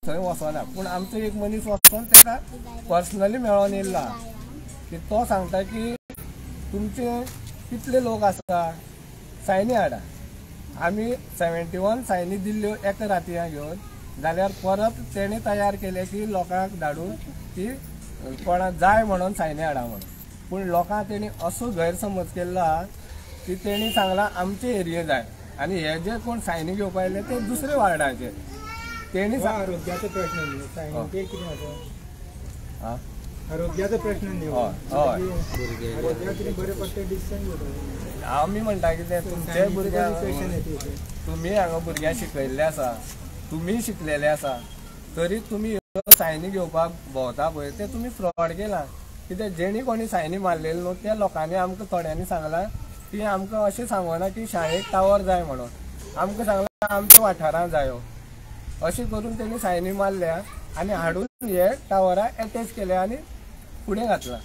थंय वचना, पूण आमचो एक मनीस वचून ताका पर्सनली मेळोन येयला की तो सांगता की तुमचे कितले लोक आसा सायनी हाडा. आमी 71 सायनी दिल्ल्यो एका रातयां घेवन, जाल्यार परत तेणे तयार केले की लोकांक धाडून की कोणाक जाय म्हणून सायनी हाडा म्हणून. पूण लोकांक तेणी असो गैरसमज केल्लो आहा की तेणी सांगला आमचे एरिये जाय आनी हे जे कोण सायनी घेवपाक आयले ते दुसरे वार्डाचे. तेणी आरोग्याचो प्रश्न न्ही, सायनीचे कितें आसा आरोग्याचो प्रश्न न्ही. आरोग्याक कितें बरें पडटा डिसिजन घेवपाक. आमी म्हणटा की ते तुमचे भुरग्यांक तुमी हांगा भुरग्यांक शिकयल्ले आसा, तुमी शिकलेले आसा, तरी तुमी सायनी घेवपाक भोंवता पळय ते तुमी फ्रॉड केला. कित्याक जेणी कोणी सायनी मारलेली न्हू त्या लोकांनी आमकां थोड्यांनी सांगलां की आमकां अशें सांगना की शाळेक टावर जाय म्हणून, आमकां सांगलां आमच्या वाठारांत जायो. अशें करून तेणी सायनी मारल्या आनी हाडून हे टावरा एटॅच केल्या आनी फुडें घातला.